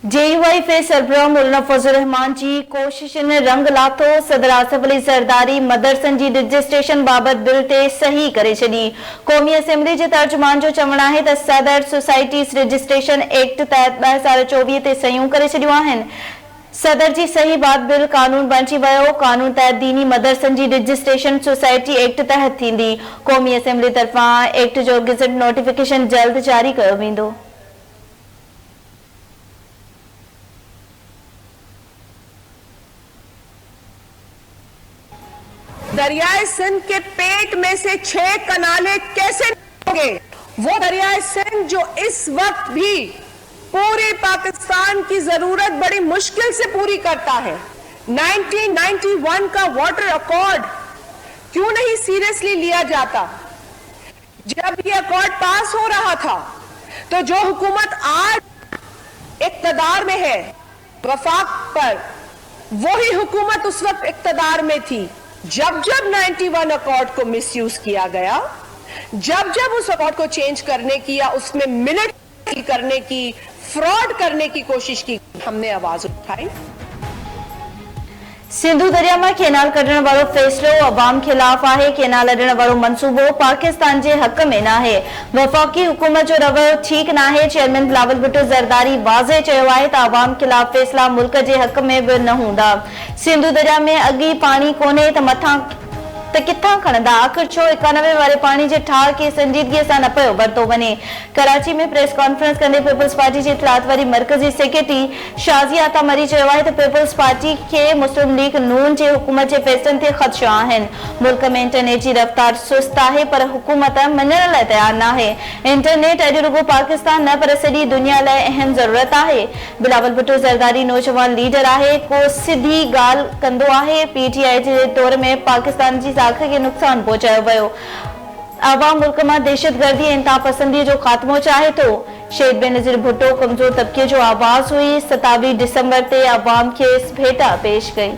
JUIF सरबराह मौलाना फजल रहमान जी कोशिशुनि रंग लाथो। सदर आसिफ अली ज़रदारी मदरसनि जी registration बाबत बिल ते सही करे छॾी। क़ौमी असेंबली जे तर्जुमान जो चवणु आहे त सदर सोसाइटीज़ रजिस्ट्रेशन एक्ट तहत 2024 ते सयूं करे छॾियूं आहिनि। सदर जी सही बात बिल कानून बणिजी वियो। कानून तहत दीनी मदरसनि जी रजिस्ट्रेशन सोसाइटी एक्ट तहत थींदी। क़ौमी असेंबली तरफ़ां एक्ट जो गेज़ेट नोटिफिकेशन जल्द जारी कयो वेंदो। दरियाए सिंध के पेट में से 6 कनाले कैसे होंगे? वो दरियाए सिंध जो इस वक्त भी पूरे पाकिस्तान की जरूरत बड़ी मुश्किल से पूरी करता है। 1991 का वाटर अकॉर्ड क्यों नहीं सीरियसली लिया जाता? जब ये अकॉर्ड पास हो रहा था तो जो हुकूमत आज इक्तदार में है वफाक पर, वही हुकूमत उस वक्त इक्तदार में थी जब 91 अकॉर्ड को मिसयूज किया गया, जब उस अकॉर्ड को चेंज करने की या उसमें मिलिट्री करने की, फ्रॉड करने की कोशिश की, हमने आवाज उठाई। सिंधु दरिया में केनाल कढण वारो फैसलो अवाम खिलाफ है। केनाल अॾण वारो मंसूबो पाकिस्तान के हक में ना है। वफाकी हुकूमत जो रवैयो ठीक ना है। चेयरमैन बिलावल भुट्टो ज़रदारी वाज़े चयो आहे त अवाम खिलाफ फैसला मुल्क के हक में भी न हूंदा। सिंधु दरिया में अगी पानी कोने त मथां त किथां खणंदा? आखिर छो 91 वारे पानी के ठार के संजीदगी से न पियो वरतो वञे? कराची में प्रेस कॉन्फ्रेंस कंदे पीपल्स पार्टी की इतलात वारी मरकजी सेक्रेटरी शाज़ी आता मरी चयो आहे त पीपल्स पार्टी के मुस्लिम लीग नून के हुकूमत के फैसलन ते ख़दशा आहिनि। मुल्क में इंटरनेट की रफ्तार सुस्त है पर हुकूमत मञण लाइ तैयार न है। इंटरनेट अॼु रुगो पाकिस्तान न पर सॼी दुनिया लाइ अहम ज़रूरत है। बिलावल भुट्टो ज़रदारी नौजवान लीडर है, को सिधी गाल कंदो आहे। PTI के तौर में पाकिस्तान की साख के नुकसान पहुंचायो वियो। अवाम मुल्क में दहशतगर्दी ऐं इंतहा पसंदी जो खात्मो चाहे तो। शहीद बेनज़ीर भुट्टो कमजोर तबके जो आवाज हुई। 27 दिसंबर ते अवाम के भेटा पेश कई।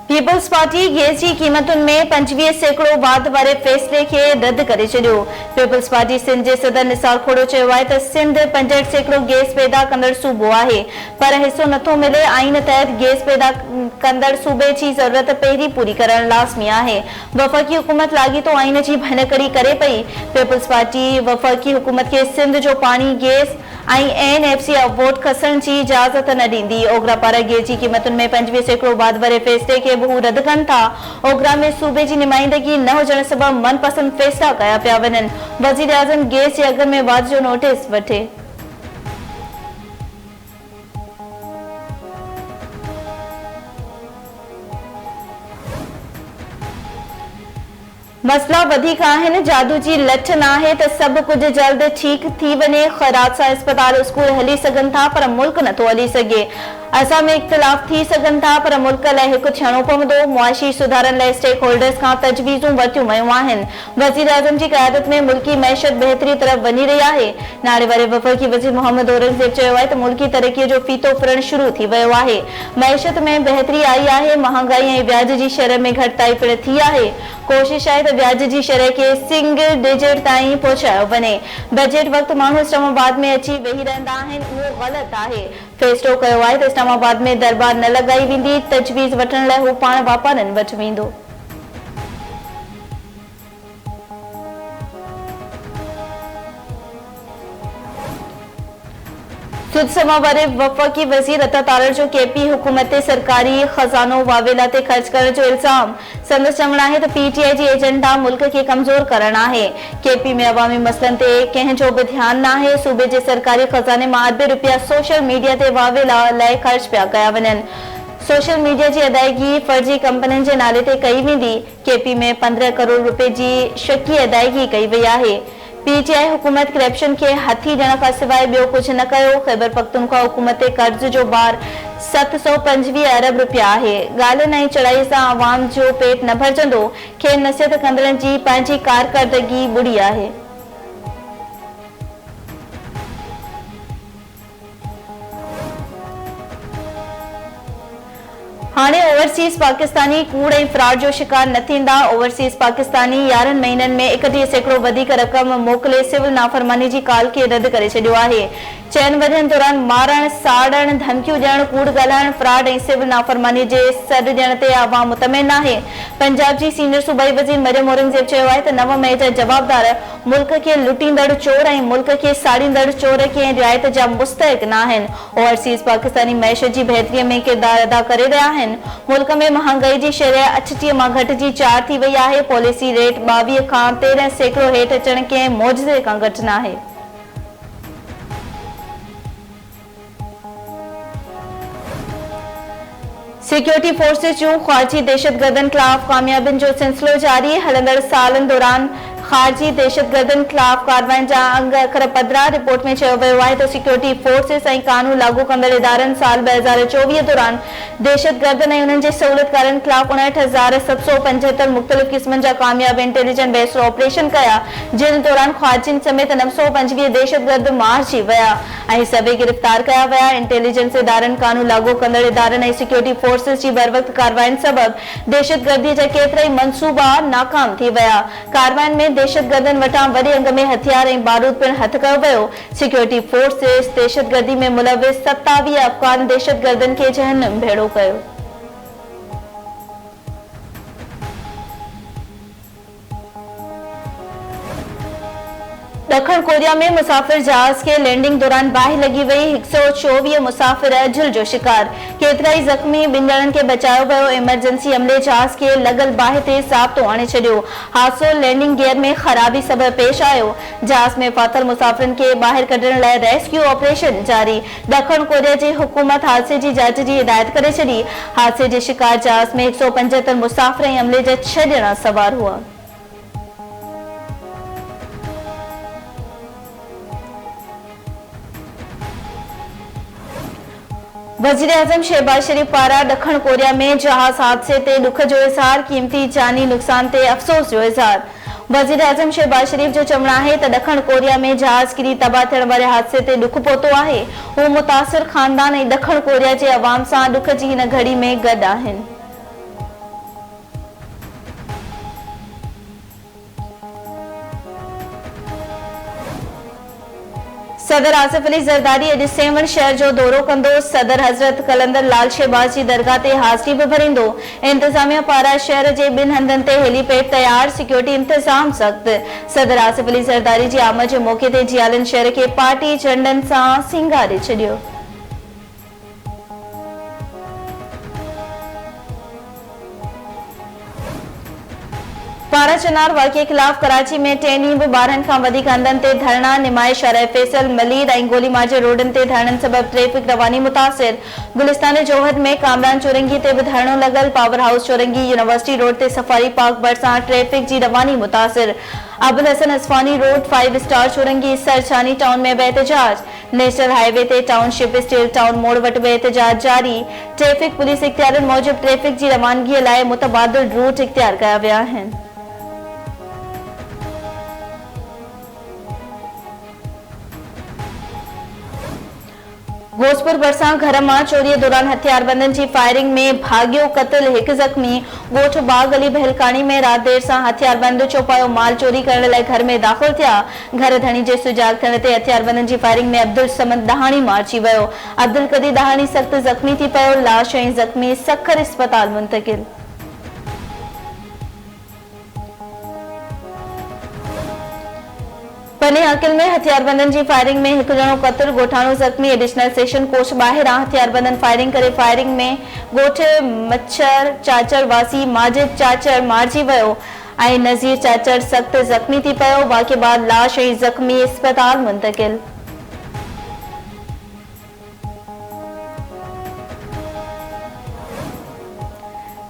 पीपल्स पार्टी गैस की कीमतुन में 25% वाध वारे फैसले के रद्द करे छो। पीपल्स पार्टी सिंध के सदर निसार खोड़ो चयो आहे त सिंध 65% गैस पैदा कंदड़ सूबो है पर हिस्सो नथो मिले। आईन तहत गैस पैदा कंदड़ सूबे की जरूरत पहिरीं पूरी करण लाज़मी है। वफाकी हुकूमत लाॻीतो आईन की भनकड़ी करे पई। पीपल्स पार्टी वफाकी हुकूमत के सिंध जो पानी गैस NFC वोट खसण की इजाजत न दी। ओगरा पारा गैस की कीमतुन में 25% वाध वारे फैसले के हू रद्द कन था। ओगरा में सूबे की नुमाइंदगी न हुजण सबब मनपसंद फैसला कया पिया वञनि। वज़ीर आज़म गैस के अघ में वाध जो नोटिस वठे। मसला वधिक आहिनि। जादू जी लठ ना है तो सब कुछ जल्द ठीक थी वने। खैरात से अस्पताल स्कूल हली सकन था पर मुल्क नथो हली सके। असा में इख्तिलाफ थी सकन था पर मुल्क लाइ हिकु थियणो पवंदो। मुआशी सुधारन लाइ स्टेक होल्डर्स का तजवीज़ूं वरतियूं वयूं आहिनि। वज़ीर आज़म की क़यादत में मुल्की मैशत बेहतरी तरफ वञी रही है। नारे वारे वफ़ाकी वज़ीर मोहम्मद औरंगज़ेब चयो आहे त मुल्की तरक्की जो फीतो फिरण शुरू थी वियो आहे। मैशत में बेहतरी आई है। महंगाई ऐं व्याज की शरह में घटिताई पिण थी है। कोशिश है तो व्याज की शरह के सिंगल डिजिट ताईं पहुंचायो वञे। बजट वक्त माण्हू इस्लामाबाद में अची वेही रहंदा आहिनि, उहो ग़लत है। फैसलो कयो आहे त इस्लामाबाद में दरबार न लगाई वेंदी। तजवीज़ वठण लाइ हू पाण वापारनि वटि वेंदो। सुदसमा वारे वफाकी वज़ीर अता तारड़ जो KP हुकूमत ते सरकारी खजानो वावेला ते खर्च करण जो इल्जाम। संदसि चवणु आहे त PTI जी एजेंडा मुल्क के कमजोर करण आहे। KP में अवामी मसलन ते कंहिंजो बि ध्यान न आहे। सूबे जे सरकारी खजाने में अरबे रुपया सोशल मीडिया ते वावेला लाइ खर्च पिया कया वञनि। सोशल मीडिया की अदायगी फर्जी कंपनियों के नाले ते कई वेंदी। KP में 15 करोड़ रुपए की शकी अदायगी कई वई है। PTI हुकूमत करप्शन के हथी ॾियण खां सवाइ ॿियो कुझु न कयो। ख़ैबर पख्तूनख्वा हुकूमत ते कर्ज़ जो भार 725 अरब रुपया है। ॻाल्हियुनि ऐं चढ़ाई सां अवाम जो पेट न भरजंदो। खेनि नसीहत कंदड़नि जी पंहिंजी कारकर्दगी बुरी आहे। हाणे ओवरसीज़ पाकिस्तानी कूड़ ऐं फ्रॉड जो शिकार न थींदा। ओवरसीज़ पाकिस्तानी 11 महीननि में 31% वधीक रक़म मोकिले सिविल नाफ़रमानी जी कॉल खे रद्द करे छॾियो आहे। 4 वरियनि दौरान मारण, साड़ण, धमकियूं ॾियण, कूड़ ॻाल्हाइण, फ्रॉड ऐं सिविल नाफ़रमानी जे सॾ ॾियण ते आवाम मुतमिन आहे। पंजाब जी सीनियर सूबाई वज़ीर मरियम औरंगज़ेब चयो आहे त 9 मई जा जवाबदार मुल्क खे लुटींदड़ चोर ऐं मुल्क खे साड़ींदड़ चोर कंहिं रिआयत जा मुस्तहिक़ न आहिनि। ओवरसीज़ पाकिस्तानी मैशत जी बहितरीअ में किरदार अदा करे रहिया आहिनि। मुल्क में महांगाई जी शरह 38 मां घटिजी 4 थी वई आहे। पॉलिसी रेट 22 खां 13% हेठि अचण कंहिं मौजज़े खां घटि न आहे। सिक्योरिटी फोर्सेस जूं ख़ारजी दहशतगर्दनि ख़िलाफ़ कामयाबियुनि जो सिलसिलो जारी। हलंदड़ सालनि दौरान ख़ारजी दहशतगर्दनि ख़िलाफ़ कार्रवाइनि जा अंग अखर पधिरा। रिपोर्ट में चयो वियो आहे त सिक्योरिटी फोर्सेस ऐं कानून लागू कंदड़ इदारनि साल 2024 दौरान दहशतगर्दनि ऐं उन्हनि जे सहूलियतकारनि ख़िलाफ़ 59,775 मुख़्तलिफ़ क़िस्मनि जा कामयाब इंटेलिजेंस बेस्ड ऑपरेशन कया, जिन दौरान ख़ारजियुनि समेत 925 दहशतगर्द मारिजी विया ऐं सभई गिरफ़्तार कया विया। इंटेलिजेंस इदारनि, कानून लागू कंदड़ इदारनि ऐं सिक्योरिटी फोर्सेस जी बरवक़्त कार्रवाइनि सबबि दहशतगर्दी जा केतिरा ई मंसूबा नाकाम थी विया। कार्रवाइनि में दहशतगर्दनि वटां वॾे अंग में हथियार ऐं बारूद पिणु हथ कयो वियो। सिक्योरिटी फोर्सेस दहशतगर्दी में मुलविस 27 अफ़गान दहशतगर्दनि खे जहन्नम भेड़ो कयो। दखण कोरिया में मुसाफ़िर जहाज के लैंडिंग दौरान बाहि लगी वई। 124 मुसाफ़िर झुल जो शिकार, केतिरा ई ज़ख़्मी। 2 ॼणनि खे बचायो वियो। इमरजेंसी अमले जहाज के लॻल बाहि ते साबितो आणे छॾियो। हादसो लैंडिंग गियर में ख़राबी सबबि पेश आयो। जहाज में फाथल मुसाफ़िरनि खे ॿाहिरि कढण लाइ रेस्क्यू ऑपरेशन जारी। दखण कोरिया जी हुकूमत हादसे जी जांच जी हिदायत करे छॾी। हादसे जे शिकार जहाज में 175 मुसाफ़िर ऐं अमले जा 6 ॼणा सवार हुआ। वज़ीर आज़म शहबाज शरीफ पारां दखण कोरिया में जहाज हादसे ते दुख जो इज़हार, क़ीमती जानी नुक़सान ते अफ़सोस जो इज़हार। वज़ीर आज़म शहबाज शरीफ जो चवणु आहे त दखण कोरिया में जहाज किरी तबाह थियण वारे हादसे ते दुख पहुतो आहे। हू मुतासिर ख़ानदान ऐं दखण कोरिया जे अवाम सां दुख जी हिन घड़ी में गॾु आहिनि। सदर आसिफ अली ज़रदारी अॼु सेवन शहर जो दौरो कंदो। सदर हज़रत कलंदर लाल शहबाज जी दरगाह ते हाज़िरी बि भरींदो। इंतज़ामिया पारां शहर जे 2 हंधनि ते हेलीपैड तयार, सिक्योरिटी इंतज़ाम सख़्त। सदर आसिफ अली ज़रदारी जी आमद जे मौक़े ते जियालन शहर खे पार्टी झंडनि सां सिंगारे छॾियो। पारा चनार वाक़िए ख़िलाफ़ कराची में 3 ॾींहं बि 12 खां वधीक हंधनि ते धरना, निमाइश, शाराए फैसल, मलीद ऐं गोलीमार जे रोडनि ते धरणनि सबबि ट्रैफ़िक रवानी मुतासिर। गुलिस्तान जोहद में कामरान चौरंगी ते बि धरणो लॻल। Power House Chowrangi, University Road ते सफ़ारी पार्क भरिसां ट्रैफ़िक जी रवानी मुतासिर। Abul Hasan Isphahani Road, 5 Star Chowrangi, Surjani Town में बि एहतजाज। नेशनल हाईवे ते टाउनशिप स्टील टाउन मोड़ वटि बि एहतजाज जारी। ट्रैफ़िक पुलिस इख़्तियारनि मूजिबि ट्रैफ़िक जी रवानगीअ लाइ मुतबादिल रूट इख़्तियार कया विया आहिनि। भोजपुर भरिसां घर मां चोरीअ दौरान हथियारबंदनि जी फायरिंग में भाॻियो क़त्ल, 1 ज़ख़्मी। ॻोठ बाग अली बहलकानी में राति देर सां हथियारबंद चौपायो माल चोरी करण लाइ घर में दाख़िल थिया। घर धणी जे सुजाग थियण ते हथियारबंदनि जी फायरिंग में अब्दुल समद दहाणी मारिजी वियो। अब्दुल कदीर दहाणी सख़्त ज़ख़्मी थी पियो। लाश ऐं ज़ख़्मी सखर अस्पताल मुंतक़िल। पने हाकिल में हथियारबंदनि जी फायरिंग में 1 ॼणो क़त्ल, ॻोठाणो ज़ख़्मी। एडिशनल सेशन कोर्ट ॿाहिरां हथियारबंदनि फायरिंग करे फायरिंग में ॻोठ मच्छर चाचड़ वासी माजिद चाचड़ मारिजी वियो ऐं नज़ीर चाचड़ सख़्त ज़ख़्मी थी पियो। वाक़िए बाद लाश ऐं ज़ख़्मी अस्पताल मुंतक़िल।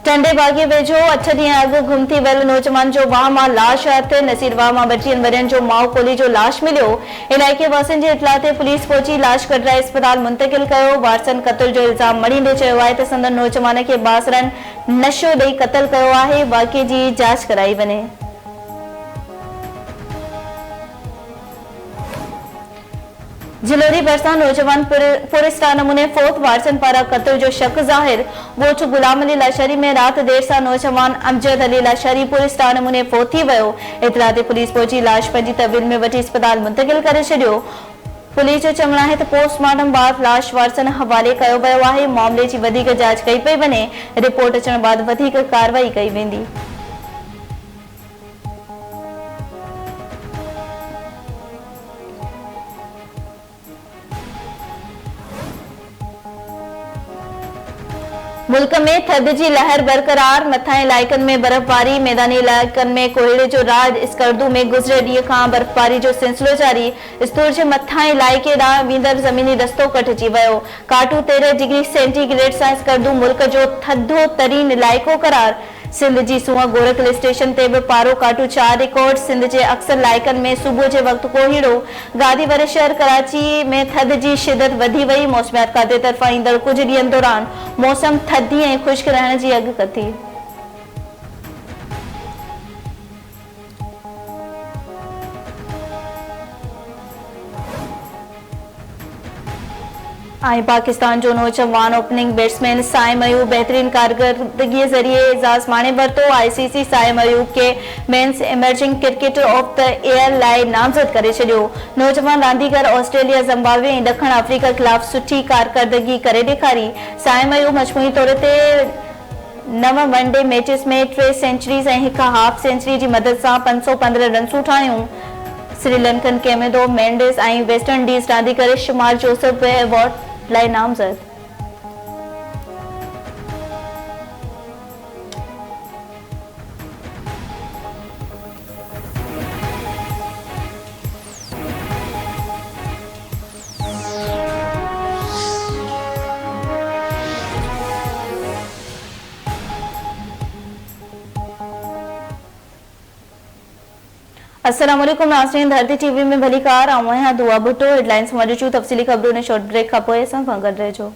टंडे बागी वेझो 8 ॾींहं अॻु गुम थी वियल नौजवान जो वाह मां लाश हथ। नसीरवाह मां 32 वरियनि जो माओ कोली जो लाश मिलियो। इलाइक़े वासियुनि जी इतला ते पुलिस पहुची लाश कढराए अस्पताल मुंतक़िल कयो। वारसनि क़त्ल जो इल्ज़ाम मणींदे चयो आहे त संदन नौजवान खे बासरनि नशो ॾेई क़त्ल कयो आहे। वाक़िए जी जांच कराई वञे। जिलोरी भरिसां नौजवान पुलिस नमूने फोर्थ वारसन पारा कत्ल जो शक ज़ाहिर गोठ गुलाम अली लाशारी में रात देर सां नौजवान अमजद अली लाशारी पुलिस नमूने फोत थी वियो। इतला ते पुलिस पहुंची लाश पंहिंजी तहवील में वठी अस्पताल मुंतकिल करे छॾियो। पुलिस जो चवणु आहे त पोस्टमार्टम बाद लाश वारसन हवाले कयो वियो आहे। मामले जी वधीक जांच कई पई वञे। रिपोर्ट अचण बाद वधीक कार्रवाई कई वेंदी। मुल्क में थधि जी लहर बरकरार, मथां इलाइक़नि में बर्फ़बारी, मैदानी इलाइक़नि में कोहीड़े जो राज। स्कर्दू में गुज़िरियल ॾींहं खां बर्फ़बारी जो सिलसिलो जारी। स्तूर जे मथां इलाइक़े ॾांहुं वेंदड़ ज़मीनी रस्तो कटिजी वियो। काटू 13 डिग्री सेंटीग्रेड सां स्कर्दू मुल्क जो थधो तरीन इलाइक़ो करार। सिंध जी सूंहं गोरखल स्टेशन ते बि पारो काटू 4 रिकॉर्ड। सिंध जे अक्सर इलाइक़नि में सुबुह जे वक़्तु कोहीड़ो। गांधीवर शहर कराची में थधि जी शिदत वधी वई। मौसमियात खाते तरफ़ां ईंदड़ कुझु ॾींहंनि दौरान मौसम थधी ऐं ख़ुश्क रहण जी अॻ कथी। पाकिस्तान जो नौजवान ओपनिंग बैट्समैन साइम अयूब बेहतरीन कारकर्दगी जरिए एजाज माणे वरितो। आईसीसी साइम अयूब के men's emerging cricketer of the year लाइ नामज़द करे छॾियो। नौजवान रांदीगर ऑस्ट्रेलिया, ज़िम्बाब्वे ऐं ॾखण अफ्रीका ख़िलाफ़ सुठी कारकर्दगी करे ॾेखारी। साइम अयूब मजमूई तौर ते 9 वनडे मैचेस में 3 सेंचुरीज़ ऐं 1 हाफ सेंचुरी जी मदद सां 515 रन्सूं ठाहियूं। श्रीलंकन कैमेडो मेंडिस ऐं वेस्ट इंडीज़ रांदीगर शुमार जोसेफ बि अवार्ड लाइ नामज़द। अस्सलाम वालेकुम नाज़रीन, धरती टीवी में भली कार आऊं दुआ भुट्टो। हेडलाइंस मौजूद तफ़सीली ख़बरों ने शॉर्ट ब्रेक खां पोइ असां सां गॾु रहिजो।